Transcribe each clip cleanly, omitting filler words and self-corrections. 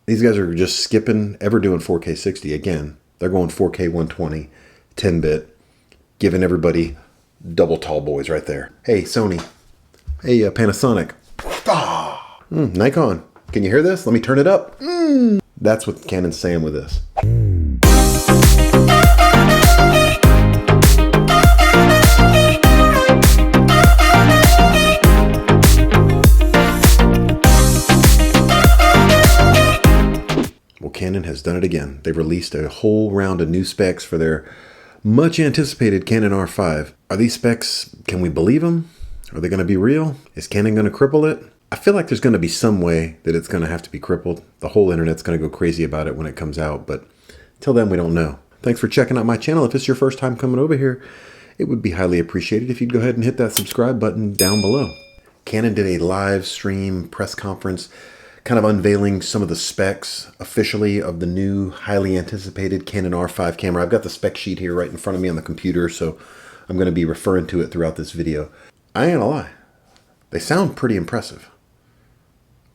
These guys are just skipping ever doing 4K 60 again. They're going 4K 120, 10-bit, giving everybody double tall boys right there. Hey, Sony. Hey, Panasonic. Nikon. Can you hear this? Let me turn it up. That's what Canon's saying with this. Well, Canon has done it again. They've released a whole round of new specs for their much anticipated Canon R5. Are these specs, can we believe them? Are they going to be real? Is Canon going to cripple it? I feel like there's going to be some way that it's going to have to be crippled. The whole internet's going to go crazy about it when it comes out, but till then we don't know. Thanks for checking out my channel. If it's your first time coming over here, it would be highly appreciated if you'd go ahead and hit that subscribe button down below. Canon did a live stream press conference kind of unveiling some of the specs officially of the new highly anticipated Canon R5 camera. I've got the spec sheet here right in front of me on the computer, so I'm going to be referring to it throughout this video. I ain't gonna lie, they sound pretty impressive.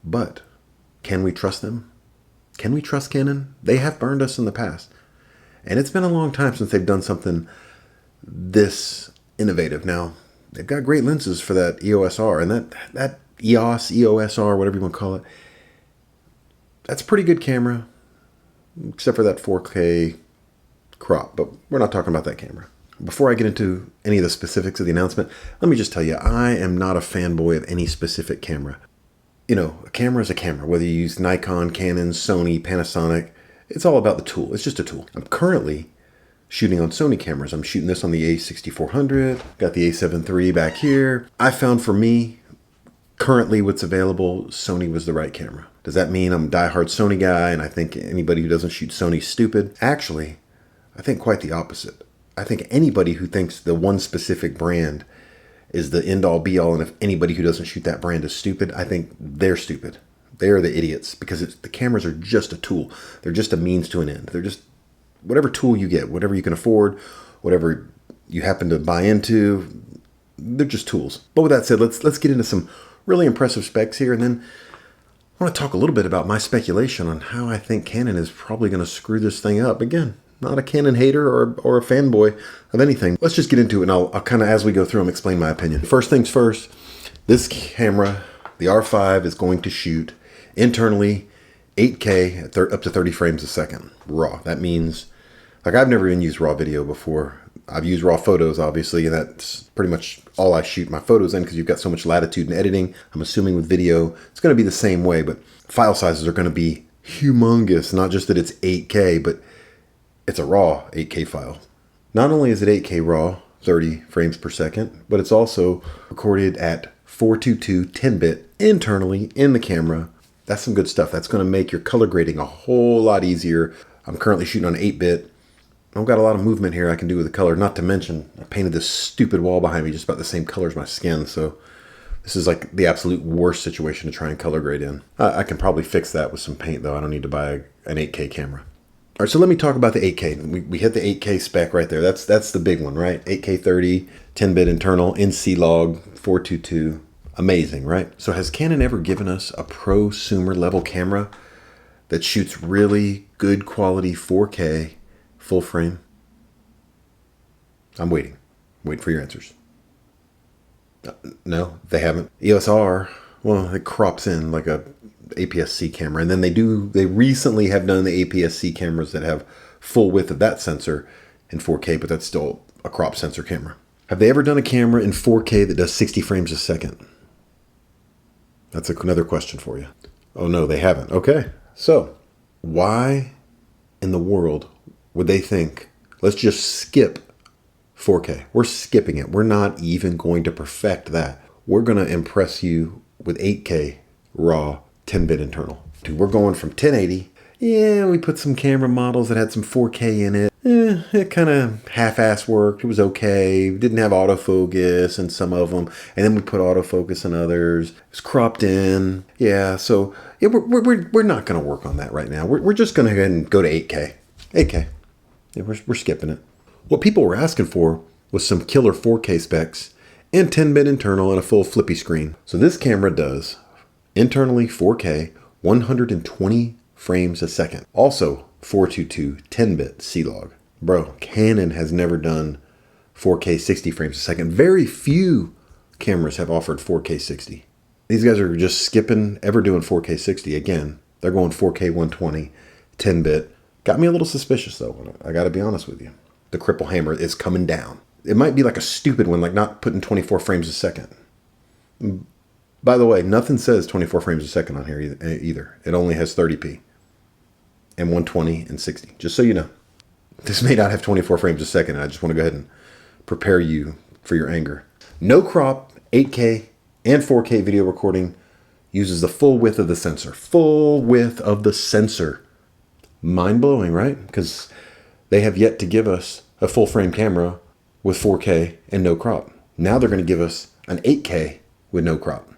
But can we trust them? Can we trust Canon? They have burned us in the past. And it's been a long time since they've done something this innovative. Now, they've got great lenses for that EOS R, and that EOS R, whatever you want to call it, that's a pretty good camera, except for that 4K crop. But we're not talking about that camera. Before I get into any of the specifics of the announcement, let me just tell you, I am not a fanboy of any specific camera. You know, a camera is a camera, whether you use Nikon, Canon, Sony, Panasonic, it's all about the tool. It's just a tool. I'm currently shooting on Sony cameras. I'm shooting this on the A6400, got the A7 III back here. I found for me, currently what's available, Sony was the right camera. Does that mean I'm a diehard Sony guy and I think anybody who doesn't shoot Sony's stupid? Actually, I think quite the opposite. I think anybody who thinks the one specific brand is the end-all be-all, and if anybody who doesn't shoot that brand is stupid, I think they're stupid. They're the idiots, because the cameras are just a tool. They're just a means to an end. They're just whatever tool you get, whatever you can afford, whatever you happen to buy into, they're just tools. But with that said, let's get into some really impressive specs here, and then I want to talk a little bit about my speculation on how I think Canon is probably going to screw this thing up. Again, not a Canon hater or a fanboy of anything. Let's just get into it, and I'll kind of, as we go through them, explain my opinion. First things first, this camera, the R5, is going to shoot internally 8K at up to 30 frames a second, RAW. That means, like, I've never even used RAW video before. I've used RAW photos, obviously, and that's pretty much all I shoot my photos in, because you've got so much latitude in editing. I'm assuming with video, it's going to be the same way, but file sizes are going to be humongous. Not just that it's 8K, but it's a RAW 8K file. Not only is it 8K RAW, 30 frames per second, but it's also recorded at 422 10-bit internally in the camera. That's some good stuff. That's going to make your color grading a whole lot easier. I'm currently shooting on 8-bit. I've got a lot of movement here I can do with the color, not to mention I painted this stupid wall behind me just about the same color as my skin, so this is like the absolute worst situation to try and color grade in. I can probably fix that with some paint, though. I don't need to buy an 8K camera. All right, so let me talk about the 8K. We hit the 8K spec right there. That's the big one, right? 8K 30, 10-bit internal, NC log, 422. Amazing, right? So has Canon ever given us a prosumer level camera that shoots really good quality 4K full frame? I'm waiting. Wait for your answers. No, they haven't. EOS R, well, it crops in like a APS-C camera, and then they recently have done the APS-C cameras that have full width of that sensor in 4K, but that's still a crop sensor camera. Have they ever done a camera in 4K that does 60 frames a second? That's another question for you. Oh no, they haven't. Okay, so why in the world would they think, let's just skip 4K? We're skipping it. We're not even going to perfect that. We're going to impress you with 8K RAW 10-bit internal. Dude, we're going from 1080. Yeah, we put some camera models that had some 4K in it. It kind of half-ass worked. It was okay. We didn't have autofocus in some of them. And then we put autofocus in others. It was cropped in. Yeah, so yeah, we're not going to work on that right now. We're just going to go ahead and go to 8K. 8K. Yeah, we're skipping it. What people were asking for was some killer 4K specs and 10-bit internal and a full flippy screen. So this camera does internally 4K, 120 frames a second. Also 422 10-bit C-Log. Bro, Canon has never done 4K 60 frames a second. Very few cameras have offered 4K 60. These guys are just skipping ever doing 4K 60. Again, they're going 4K 120, 10-bit. Got me a little suspicious though, I gotta be honest with you. The cripple hammer is coming down. It might be like a stupid one, like not putting 24 frames a second. By the way, nothing says 24 frames a second on here either. It only has 30p and 120 and 60, just so you know. This may not have 24 frames a second, and I just want to go ahead and prepare you for your anger. No crop, 8K and 4K video recording uses the full width of the sensor. Full width of the sensor. Mind-blowing, right? Because they have yet to give us a full frame camera with 4K and no crop. Now they're going to give us an 8K with no crop.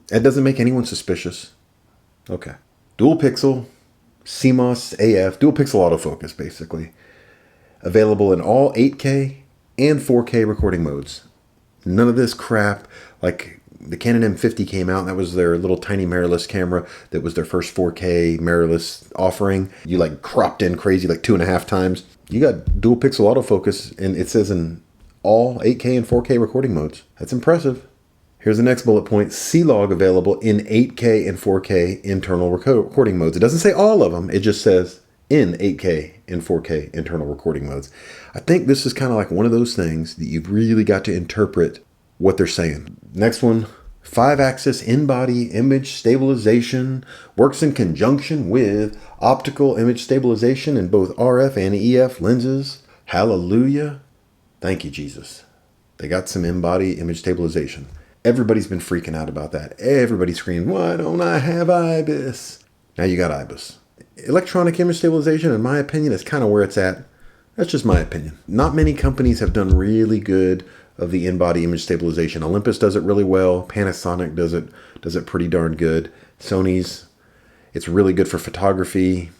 That doesn't make anyone suspicious. Okay. Dual pixel, CMOS AF, dual pixel autofocus basically. Available in all 8K and 4K recording modes. None of this crap like the Canon M50 came out, and that was their little tiny mirrorless camera. That was their first 4K mirrorless offering. You like cropped in crazy like 2.5 times. You got dual pixel autofocus, and it says in all 8K and 4K recording modes. That's impressive. Here's the next bullet point. C-Log available in 8K and 4K internal recording modes. It doesn't say all of them. It just says in 8K and 4K internal recording modes. I think this is kind of like one of those things that you've really got to interpret what they're saying. Next one, 5-axis in-body image stabilization works in conjunction with optical image stabilization in both RF and EF lenses. Hallelujah. Thank you, Jesus. They got some in-body image stabilization. Everybody's been freaking out about that. Everybody's screaming, why don't I have IBIS? Now you got IBIS. Electronic image stabilization, in my opinion, is kind of where it's at. That's just my opinion. Not many companies have done really good of the in-body image stabilization. Olympus does it really well. Panasonic does it pretty darn good. Sony's, it's really good for photography.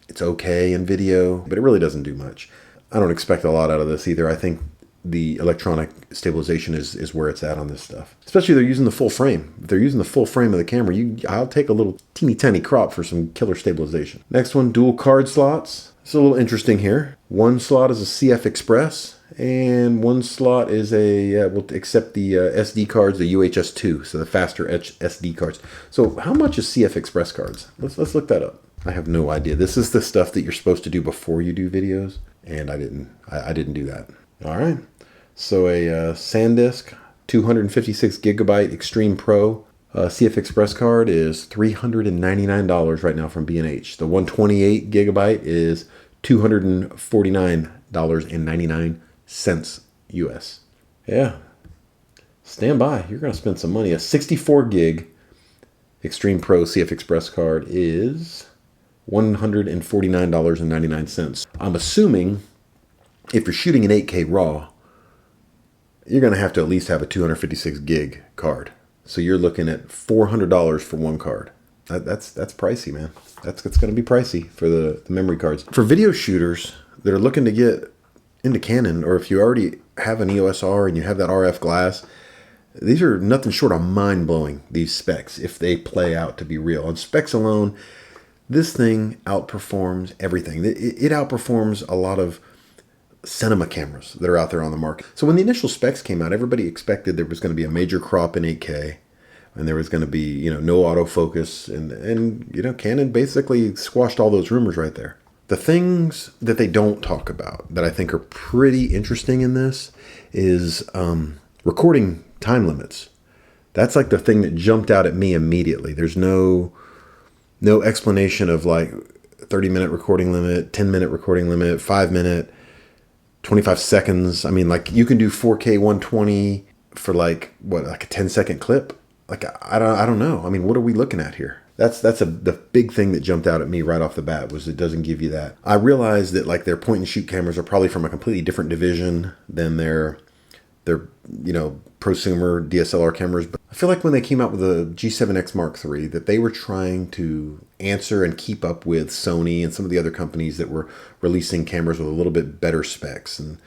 It's okay in video, but it really doesn't do much. I don't expect a lot out of this either. I think the electronic stabilization is where it's at on this stuff. Especially if they're using the full frame. If they're using the full frame of the camera, I'll take a little teeny tiny crop for some killer stabilization. Next one, dual card slots. It's a little interesting here. One slot is a CF Express, and one slot is will accept the SD cards, the UHS-2, so the faster SD cards. So how much is CF Express cards? Let's look that up. I have no idea. This is the stuff that you're supposed to do before you do videos, and I didn't do that. All right. So a SanDisk 256 gigabyte Extreme Pro CF Express card is $399 right now from B&H. The 128 gigabyte is $249.99 US. Yeah. Stand by. You're going to spend some money. A 64 gig Extreme Pro CF Express card is $149.99. I'm assuming if you're shooting an 8K RAW, you're going to have to at least have a 256 gig card. So you're looking at $400 for one card. That's pricey, man. It's going to be pricey for the memory cards. For video shooters that are looking to get into Canon, or if you already have an EOS R and you have that RF glass, these are nothing short of mind-blowing, these specs, if they play out to be real. On specs alone, this thing outperforms everything. It outperforms a lot of cinema cameras that are out there on the market. So when the initial specs came out, everybody expected there was going to be a major crop in 8K, and there was going to be, no autofocus, and Canon basically squashed all those rumors right there. The things that they don't talk about that I think are pretty interesting in this is recording time limits. That's like the thing that jumped out at me immediately. There's no explanation of like 30-minute recording limit, 10-minute recording limit, 5-minute, 25 seconds. I mean, like you can do 4K 120 for like a 10-second clip. Like I don't know. I mean, what are we looking at here? That's the big thing that jumped out at me right off the bat was it doesn't give you that. I realized that like their point and shoot cameras are probably from a completely different division than their prosumer DSLR cameras. But I feel like when they came out with the G7X Mark III that they were trying to answer and keep up with Sony and some of the other companies that were releasing cameras with a little bit better specs. And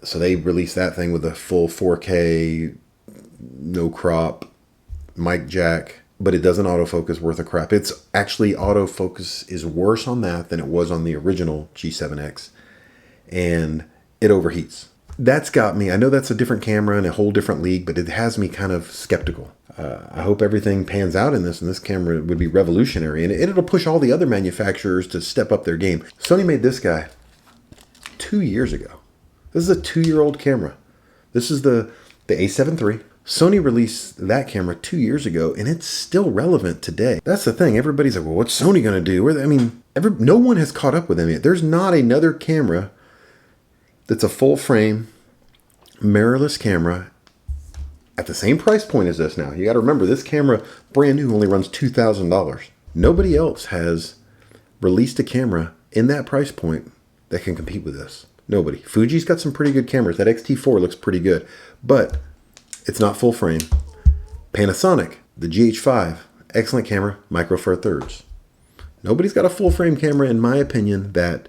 so they released that thing with a full 4K, no crop, mic jack, but it doesn't autofocus worth a crap. It's actually, autofocus is worse on that than it was on the original G7X, and it overheats. That's got me, I know that's a different camera and a whole different league, but it has me kind of skeptical. I hope everything pans out in this, and this camera would be revolutionary, and it'll push all the other manufacturers to step up their game. Sony made this guy 2 years ago. This is a 2-year-old camera. This is the A7 III. Sony released that camera 2 years ago, and it's still relevant today. That's the thing. Everybody's like, well, what's Sony going to do? I mean, no one has caught up with them yet. There's not another camera that's a full frame, mirrorless camera at the same price point as this now. You got to remember, this camera, brand new, only runs $2,000. Nobody else has released a camera in that price point that can compete with this. Nobody. Fuji's got some pretty good cameras. That X-T4 looks pretty good, but it's not full frame. Panasonic, the GH5, excellent camera, micro four thirds. Nobody's got a full frame camera, in my opinion, that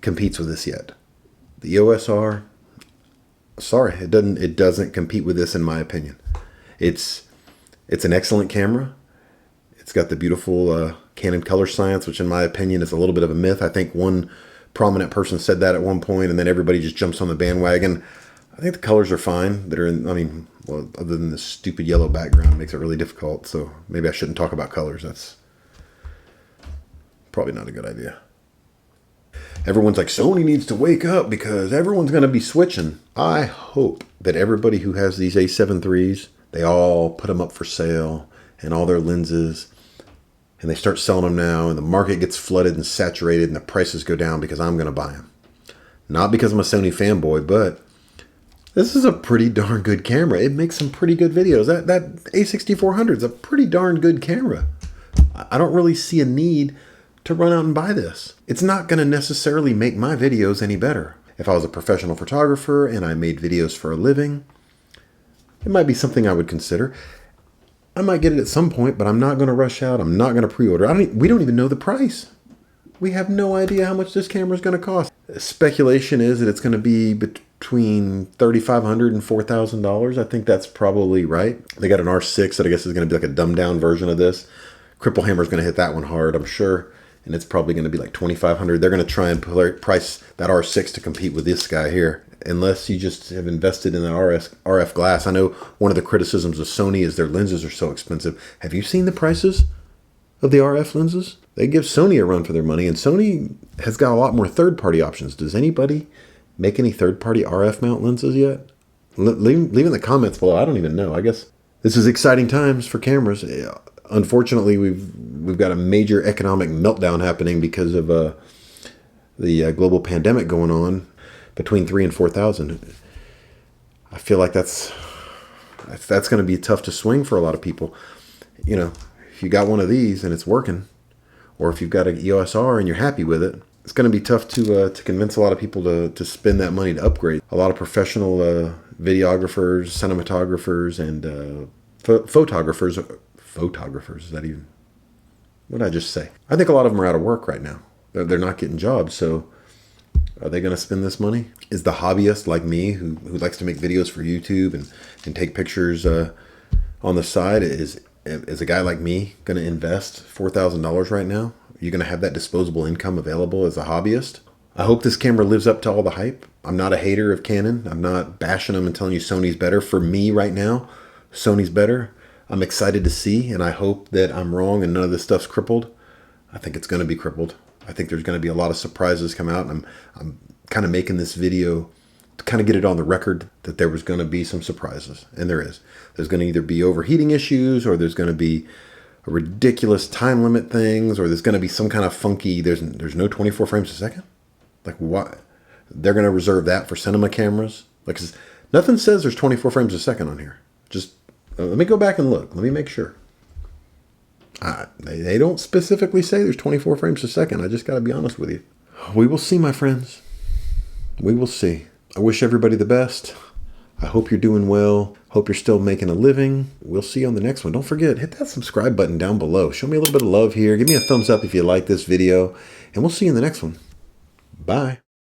competes with this yet. The EOS R, sorry, it doesn't compete with this, in my opinion. It's an excellent camera. It's got the beautiful Canon color science, which in my opinion is a little bit of a myth. I think one prominent person said that at one point, and then everybody just jumps on the bandwagon. I think the colors are fine. Well, other than the stupid yellow background makes it really difficult. So maybe I shouldn't talk about colors. That's probably not a good idea. Everyone's like, Sony needs to wake up because everyone's going to be switching. I hope that everybody who has these A7 IIIs, they all put them up for sale and all their lenses, and they start selling them now, and the market gets flooded and saturated and the prices go down because I'm going to buy them. Not because I'm a Sony fanboy, but this is a pretty darn good camera. It makes some pretty good videos. That A6400 is a pretty darn good camera. I don't really see a need to run out and buy this. It's not going to necessarily make my videos any better. If I was a professional photographer and I made videos for a living, it might be something I would consider. I might get it at some point, but I'm not going to rush out. I'm not going to pre-order. We don't even know the price. We have no idea how much this camera is going to cost. Speculation is that it's going to be between $3,500 and $4,000. I think that's probably right. They got an R6 that I guess is going to be like a dumbed down version of this. Cripple Hammer's going to hit that one hard, I'm sure. And it's probably going to be like $2,500. They're going to try and price that R6 to compete with this guy here, unless you just have invested in an RF glass. I know one of the criticisms of Sony is their lenses are so expensive. Have you seen the prices of the RF lenses? They give Sony a run for their money, and Sony has got a lot more third-party options. Does anybody make any third-party RF mount lenses yet? Leave in the comments below. I don't even know. I guess this is exciting times for cameras. Unfortunately, we've got a major economic meltdown happening because of the global pandemic going on. Between 3,000 and 4,000. I feel like that's going to be tough to swing for a lot of people. You know, if you got one of these and it's working, or if you've got an EOS R and you're happy with it, it's going to be tough to convince a lot of people to spend that money to upgrade. A lot of professional videographers, cinematographers, and photographers. Is that even? What did I just say? I think a lot of them are out of work right now. They're not getting jobs, so are they going to spend this money? Is the hobbyist like me who likes to make videos for YouTube and take pictures on the side, is a guy like me going to invest $4,000 right now? Are you going to have that disposable income available as a hobbyist? I hope this camera lives up to all the hype. I'm not a hater of Canon. I'm not bashing them and telling you Sony's better. For me right now, Sony's better. I'm excited to see, and I hope that I'm wrong and none of this stuff's crippled. I think it's going to be crippled. I think there's going to be a lot of surprises come out, and I'm kind of making this video to kind of get it on the record that there was going to be some surprises, and there is. There's going to either be overheating issues, or there's going to be a ridiculous time limit things, or there's going to be some kind of funky, there's no 24 frames a second? Like, what? They're going to reserve that for cinema cameras? Like, 'cause nothing says there's 24 frames a second on here. Just let me go back and look. Let me make sure. They don't specifically say there's 24 frames a second. I just got to be honest with you. We will see, my friends. We will see. I wish everybody the best. I hope you're doing well. Hope you're still making a living. We'll see you on the next one. Don't forget, hit that subscribe button down below. Show me a little bit of love here. Give me a thumbs up if you like this video. And we'll see you in the next one. Bye.